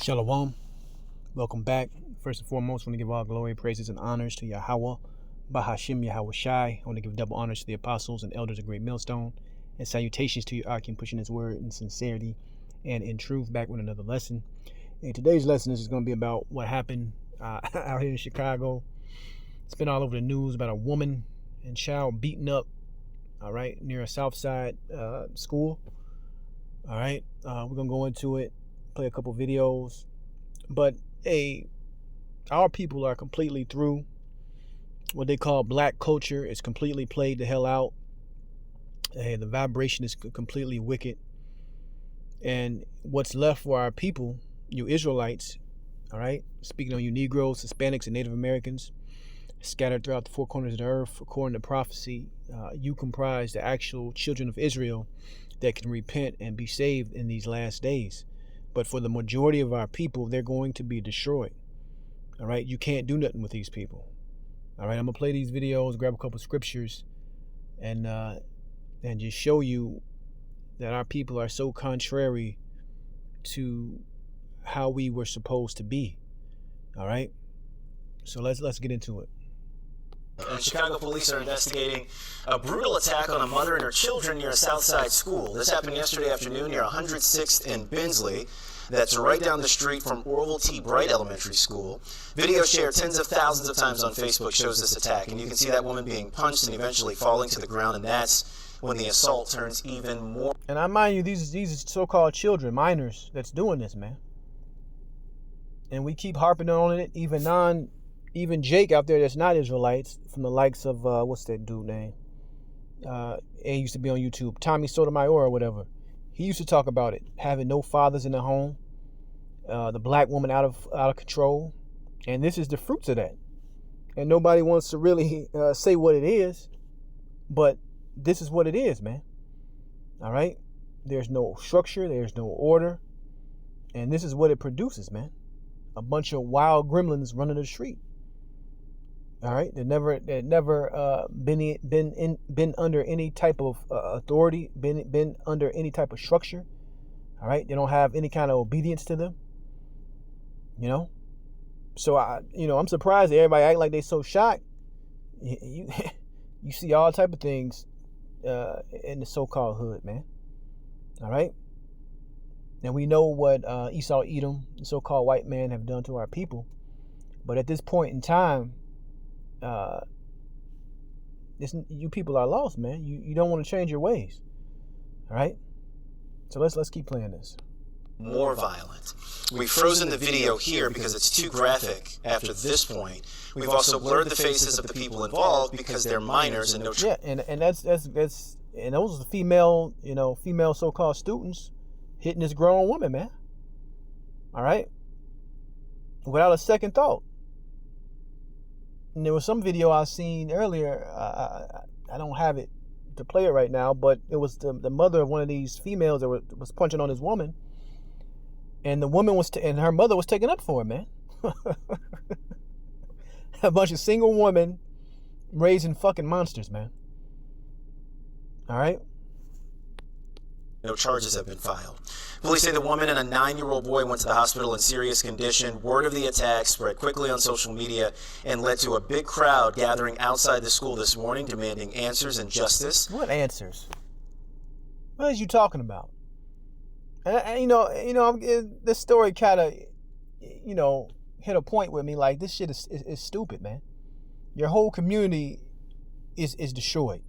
Shalom. Welcome back. First and foremost, I want to give all glory, praises, and honors to Yahweh, Bahashim Yahweh Shai. I want to give double honors to the apostles and elders of Great Millstone, and salutations to your Akim pushing his word in sincerity and in truth. Back with another lesson. And today's lesson is going to be about what happened out here in Chicago. It's been all over the news about a woman and child beaten up, all right, near a South Side school. All right, we're going to go into it, play a couple videos. But our people are completely through. What they call black culture is completely played the hell out. The vibration is completely wicked. And what's left for our people, you Israelites, all right, speaking on you Negroes, Hispanics, and Native Americans, scattered throughout the four corners of the earth, according to prophecy, you comprise the actual children of Israel that can repent and be saved in these last days. But for the majority of our people, they're going to be destroyed. All right, you can't do nothing with these people. All right, I'm gonna play these videos, grab a couple scriptures, and just show you that our people are so contrary to how we were supposed to be. All right, so let's get into it. And Chicago police are investigating a brutal attack on a mother and her children near a Southside school. This happened yesterday afternoon near 106th and Binsley. That's right down the street from Orville T. Bright Elementary School. Video shared tens of thousands of times on Facebook shows this attack, and you can see that woman being punched and eventually falling to the ground, and that's when the assault turns even more. And I mind you, these are so-called children, minors, that's doing this, man. And we keep harping on it, even Jake out there that's not Israelites, from the likes of, what's that dude name? He used to be on YouTube, Tommy Sotomayor or whatever. He used to talk about it, having no fathers in the home, the black woman out of control. And this is the fruits of that. And nobody wants to really say what it is, but this is what it is, man. All right? There's no structure, there's no order, and this is what it produces, man. A bunch of wild gremlins running the street. All right, they've never been under any type of authority, been under any type of structure. All right, they don't have any kind of obedience to them. You know, so I'm surprised that everybody act like they so shocked. You see all type of things in the so-called hood, man. All right, and we know what Esau, Edom, the so-called white man, have done to our people. But at this point in time, you people are lost, man. You don't want to change your ways. All right, so let's keep playing this. More violent. We've frozen the video here because it's too graphic after this point. We've also blurred the faces of the people involved because they're minors and no. Yeah, and that's and those are the female so-called students hitting this grown woman, man. All right, without a second thought. And there was some video I seen earlier. I don't have it to play it right now, but it was the mother of one of these females that was punching on this woman, and the woman and her mother was taking up for it, man. A bunch of single women raising fucking monsters, man. All right. No charges have been filed. Police say the woman and a 9-year-old boy went to the hospital in serious condition. Word of the attack spread quickly on social media and led to a big crowd gathering outside the school this morning demanding answers and justice. What answers? What is you talking about? And this story kind of, hit a point with me. Like, this shit is stupid, man. Your whole community is destroyed.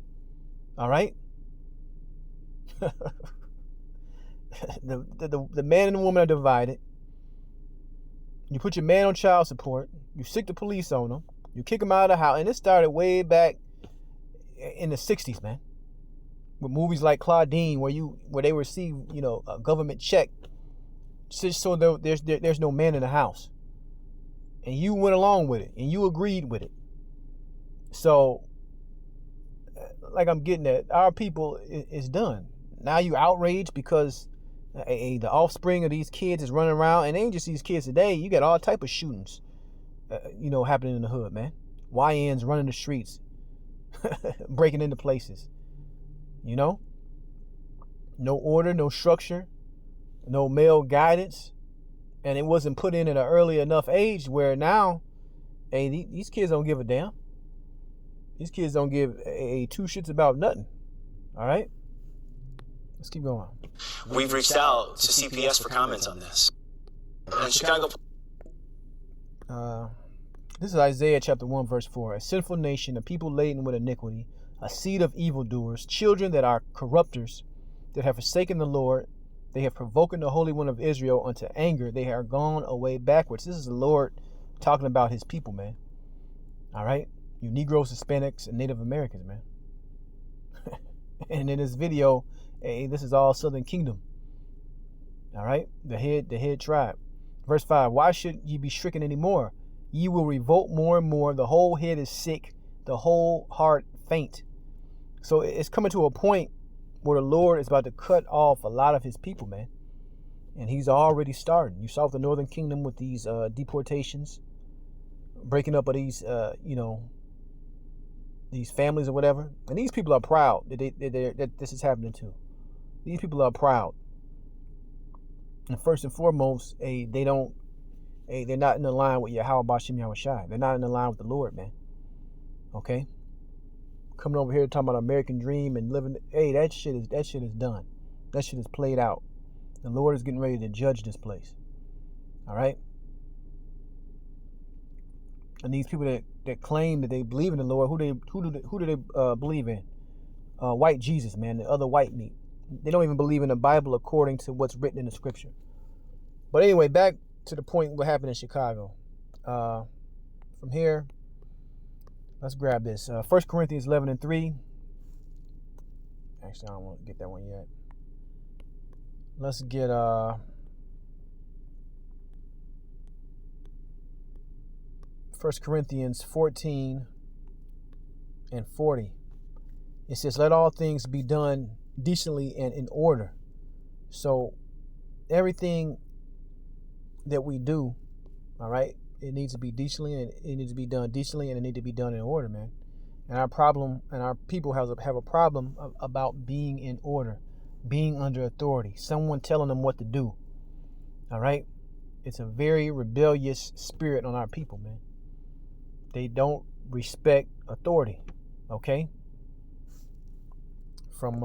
All right? The man and the woman are divided. You put your man on child support. You sick the police on him. You kick him out of the house. And it started way back in the 60s, man. With movies like Claudine, where they receive, a government check so there's no man in the house. And you went along with it. And you agreed with it. So, like I'm getting at, our people is done. Now you outraged because the offspring of these kids is running around, and it ain't just these kids today. You got all type of shootings, happening in the hood, man. YNs running the streets, breaking into places. No order, no structure, no male guidance. And it wasn't put in at an early enough age where now, hey, these kids don't give a damn. These kids don't give a two shits about nothing. All right? Let's keep going. We've reached out to CPS for comments on this. And Chicago. This is Isaiah chapter 1, verse 4. A sinful nation, a people laden with iniquity, a seed of evildoers, children that are corrupters, that have forsaken the Lord. They have provoked the Holy One of Israel unto anger. They are gone away backwards. This is the Lord talking about his people, man. All right? You Negroes, Hispanics, and Native Americans, man. And in this video, hey, this is all Southern Kingdom. All right? The head tribe. Verse 5, why should ye be stricken anymore? Ye will revolt more and more. The whole head is sick, the whole heart faint. So it's coming to a point where the Lord is about to cut off a lot of his people, man. And he's already starting. You saw the Northern Kingdom with these deportations, breaking up of these, these families or whatever. And these people are proud that this is happening too. These people are proud. And first and foremost, they're not in the line with Yahweh Bashim Yahushai. They're not in the line with the Lord, man. Okay? Coming over here talking about American dream and living, that shit is done. That shit is played out. The Lord is getting ready to judge this place. All right? And these people that claim that they believe in the Lord, who do they believe in? White Jesus, man, the other white meat. They don't even believe in the Bible according to what's written in the scripture. But anyway, back to the point what happened in Chicago. From here, let's grab this. 1 Corinthians 11:3. Actually, I don't want to get that one yet. Let's get 1 Corinthians 14 and 40. It says, let all things be done decently and in order. So everything that we do, all right, it needs to be decently, and it needs to be done decently, and it needs to be done in order, man. And our problem, and our people have a problem about being in order, being under authority, someone telling them what to do. All right, it's a very rebellious spirit on our people, man. They don't respect authority. Okay. From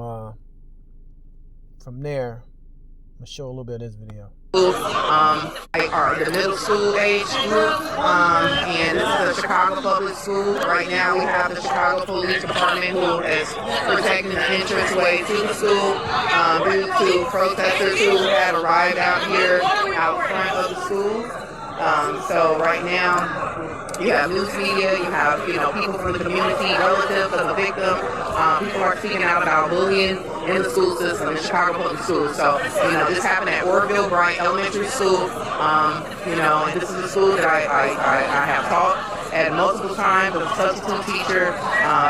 there, I'm gonna show a little bit of this video. Are the middle school age group, and this is the Chicago Public School. Right now we have the Chicago Police Department who is protecting the entranceway to the school due to protesters who had arrived out here out front of the school. So right now you have news media, you have people from the community, relatives of the victim. People are speaking out about bullying in the school system, in Chicago Public Schools. So, this happened at Orville Bryant Elementary School. And this is a school that I have taught at multiple times as a substitute teacher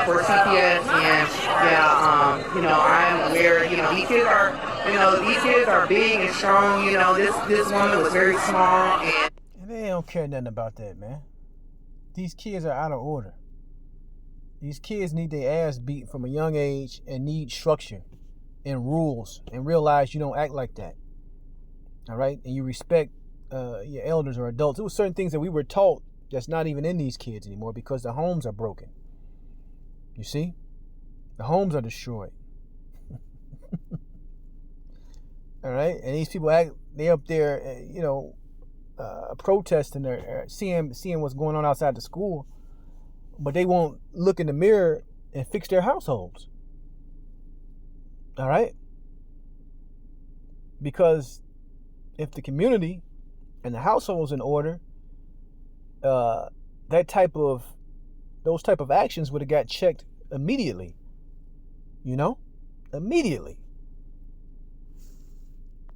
for CPS. And I am aware, these kids are big and strong. This woman was very small, and they don't care nothing about that, man. These kids are out of order. These kids need their ass beat from a young age and need structure and rules and realize you don't act like that. All right? And you respect your elders or adults. There were certain things that we were taught that's not even in these kids anymore because the homes are broken. You see? The homes are destroyed. All right? And these people they up there, protesting or seeing what's going on outside the school, but they won't look in the mirror and fix their households. All right? Because if the community and the household's in order, those type of actions would have got checked immediately. Immediately.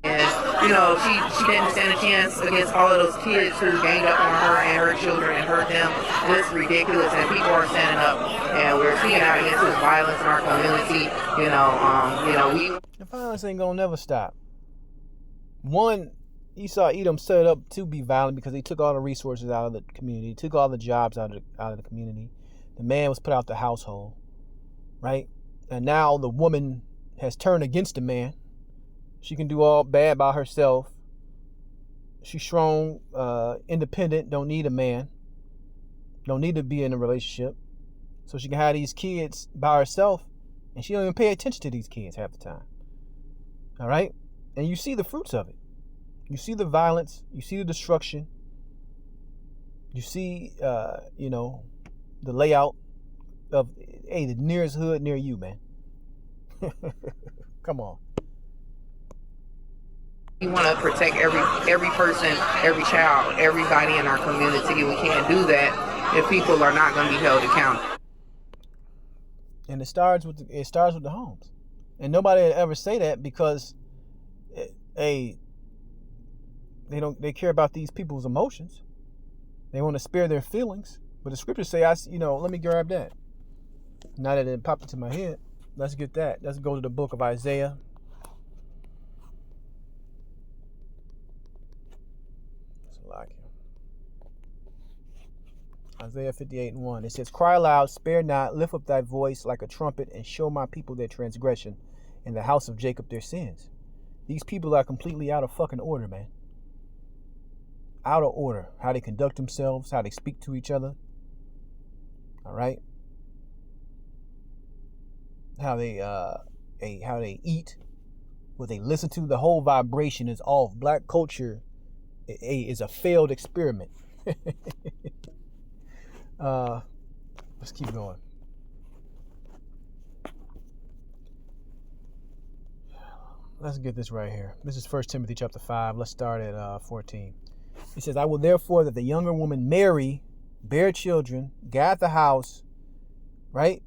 And, she didn't stand a chance against all of those kids who ganged up on her and her children and hurt them. This is ridiculous, and people are standing up, and we're speaking out against this violence in our community. The violence ain't gonna never stop. One, Esau Edom set it up to be violent because they took all the resources out of the community, took all the jobs out of the community. The man was put out the household, right? And now the woman has turned against the man. She can do all bad by herself. She's strong, independent, don't need a man, don't need to be in a relationship. So she can have these kids by herself, and she don't even pay attention to these kids half the time. All right? And you see the fruits of it. You see the violence. You see the destruction. You see, the layout of, the nearest hood near you, man. Come on. We want to protect every person, every child, everybody in our community. We can't do that if people are not going to be held accountable. And it starts with the homes. And nobody would ever say that because they care about these people's emotions. They want to spare their feelings. But the scriptures say, let me grab that. Now that it popped into my head, let's get that. Let's go to the book of Isaiah. Isaiah 58:1. It says, "Cry aloud, spare not, lift up thy voice like a trumpet, and show my people their transgression, and the house of Jacob their sins." These people are completely out of fucking order, man. Out of order. How they conduct themselves, how they speak to each other. All right? How they eat, what they listen to. The whole vibration is off. Black culture is a failed experiment. Let's keep going. Let's get this right here. This is 1 Timothy chapter 5. Let's start at 14. It says, "I will therefore that the younger woman marry, bear children, guard the house," right?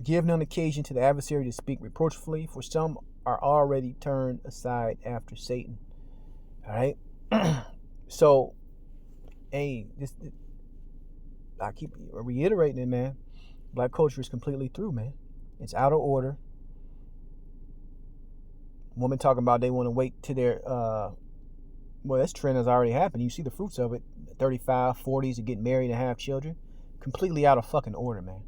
"Give none occasion to the adversary to speak reproachfully, for some are already turned aside after Satan." All right? So, I keep reiterating it, man. Black culture is completely through, man. It's out of order. Women talking about they want to wait to their, this trend has already happened. You see the fruits of it. 35, 40s to get married and have children. Completely out of fucking order, man.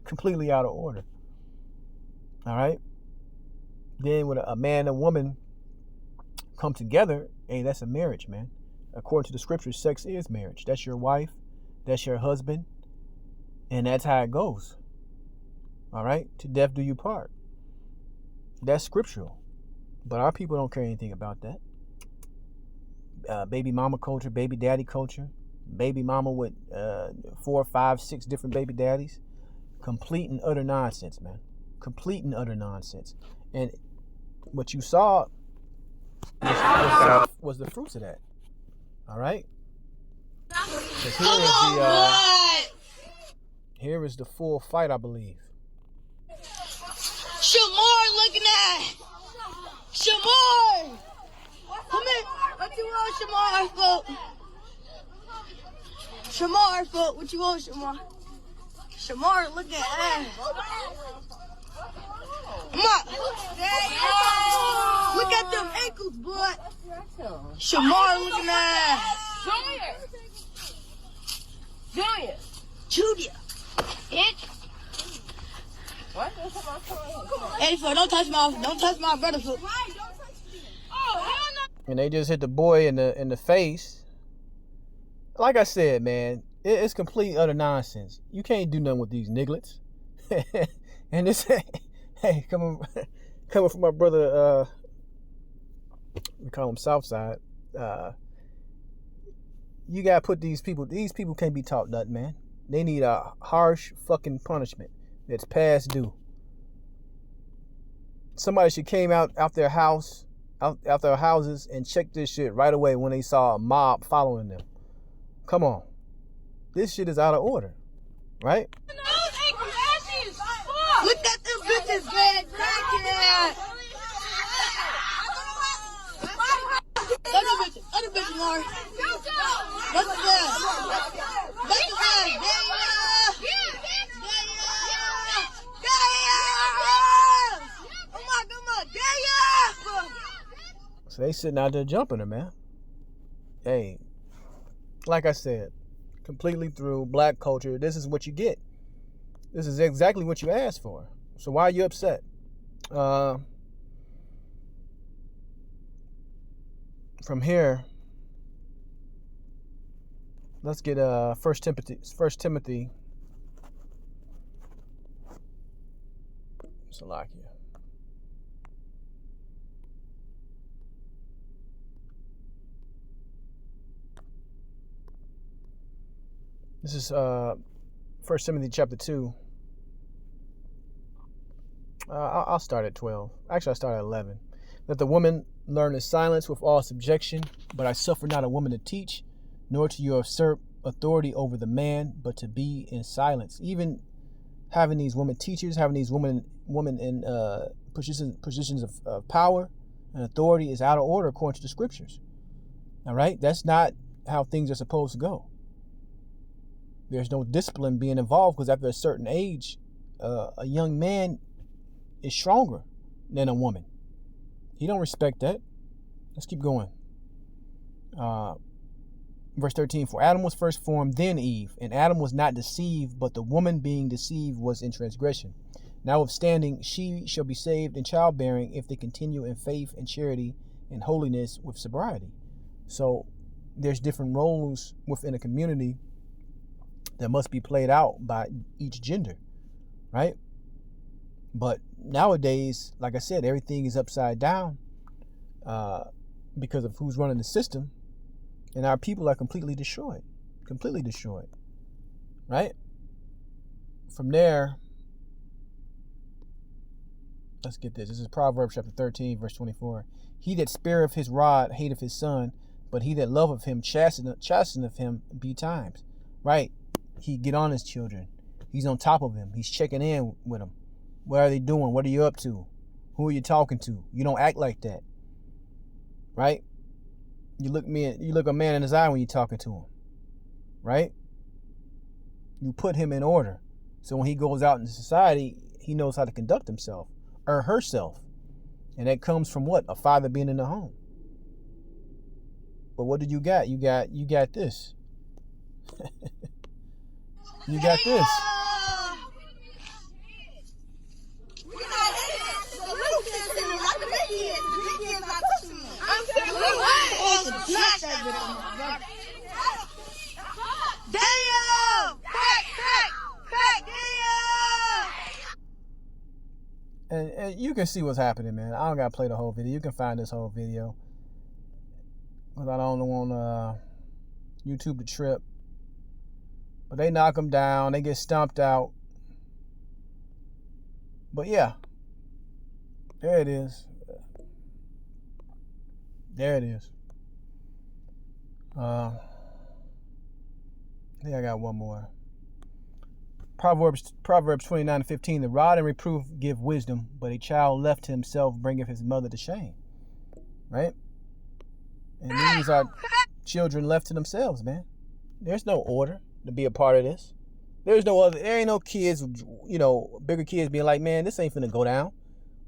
Completely out of order. All right? Then when a man and a woman come together, that's a marriage, man. According to the scriptures, sex is marriage. That's your wife. That's your husband. And that's how it goes. All right? To death do you part. That's scriptural. But our people don't care anything about that. Baby mama culture, baby daddy culture. Baby mama with 4, 5, 6 different baby daddies. Complete and utter nonsense, man. Complete and utter nonsense. And what you saw was the fruits of that. All right? Here is the full fight, I believe. Shamar looking at Shamar. Come in. What you want, Shamar? Foot. Shamar, foot. What you want, Shamar? Shamar looking at. Come on. Look at them ankles, boy. Shamar looking at. Junior. Bitch. What? Hey, foot, don't touch my brother, foot. And they just hit the boy in the face. Like I said, man, it's complete utter nonsense. You can't do nothing with these nigglets. And this, hey, coming from my brother, we call him Southside. You gotta put these people can't be taught nothing, man. They need a harsh fucking punishment that's past due. Somebody should came out their house, out their houses, and checked this shit right away when they saw a mob following them. Come on. This shit is out of order. Right? Look at them bitches, man. Other bitches, Lord. What's that? So they sitting out there jumping her, man. Hey, like I said, completely through black culture. This is what you get. This is exactly what you asked for. So why are you upset? from here, let's get 1 Timothy. Salakia. This is 1 Timothy chapter 2. I'll start at 12. Actually, I'll start at 11. Let the woman learn in silence with all subjection, but I suffer not a woman to teach, nor to usurp authority over the man, but to be in silence. Even having these women teachers, having these women in positions of power and authority is out of order according to the scriptures. All right? That's not how things are supposed to go. There's no discipline being involved, because after a certain age, a young man is stronger than a woman. He don't respect that. Let's keep going. Verse 13, for Adam was first formed, then Eve. And Adam was not deceived, but the woman being deceived was in transgression. Notwithstanding, she shall be saved in childbearing if they continue in faith and charity and holiness with sobriety. So there's different roles within a community that must be played out by each gender, right? But nowadays, like I said, everything is upside down because of who's running the system, and our people are completely destroyed, right? From there, let's get this. This is Proverbs chapter 13, verse 24. He that spareth his rod hateth his son, but he that loveth him chasteneth him betimes, right? He get on his children. He's on top of him. He's checking in with them. What are they doing? What are you up to? Who are you talking to? You don't act like that, right? You look a man in his eye when you're talking to him, right? You put him in order, so when he goes out into society, he knows how to conduct himself or herself, and that comes from what? A father being in the home. But what do you got? You got this. You got this. And you can see what's happening, man. I don't gotta play the whole video. You can find this whole video, because I don't want YouTube to trip. But they knock them down. They get stomped out. But yeah, there it is. There it is. I think I got one more. Proverbs 29:15. The rod and reproof give wisdom, but a child left to himself bringeth his mother to shame. Right? And these are children left to themselves, man. There's no order to be a part of this. There ain't no kids, bigger kids being like, man, this ain't finna go down.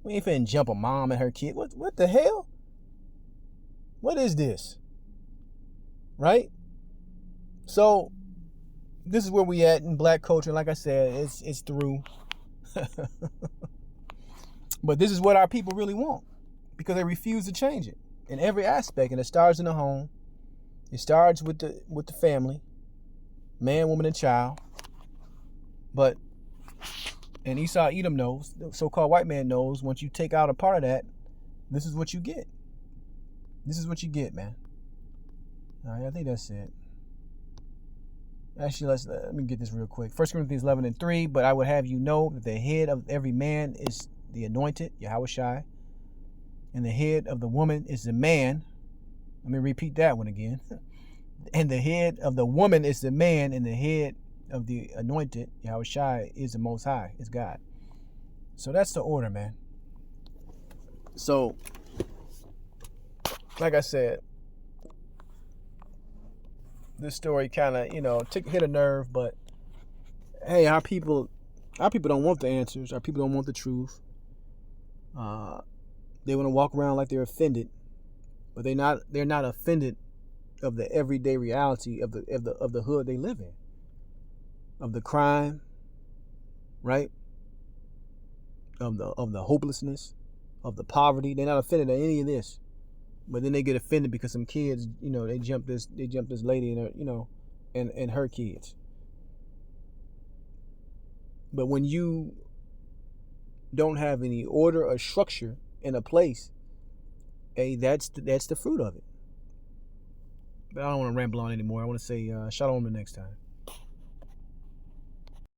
We ain't finna jump a mom and her kid. What the hell? What is this? Right? So this is where we at in black culture. Like I said, it's through. But this is what our people really want, because they refuse to change it in every aspect. And it starts in the home. It starts with the family, man, woman, and child. But, and Esau Edom knows, the so-called white man knows, once you take out a part of that, this is what you get. This is what you get, man. All right, I think that's it. Actually, let me get this real quick. 1 Corinthians 11:3. But I would have you know that the head of every man is the anointed, Yahushai, and the head of the woman is the man. Let me repeat that one again. And the head of the woman is the man, and the head of the anointed, Yahushai, is the Most High, is God. So that's the order, man. So, like I said, this story kind of, hit a nerve, but hey, our people don't want the answers. Our people don't want the truth. They want to walk around like they're offended, but they're not offended of the everyday reality of the hood they live in, of the crime, right? Of the hopelessness, of the poverty. They're not offended at any of this. But then they get offended because some kids, they jump this lady and her, and her kids. But when you don't have any order or structure in a place, hey, that's the fruit of it. But I don't want to ramble on anymore. I want to say shalom the next time.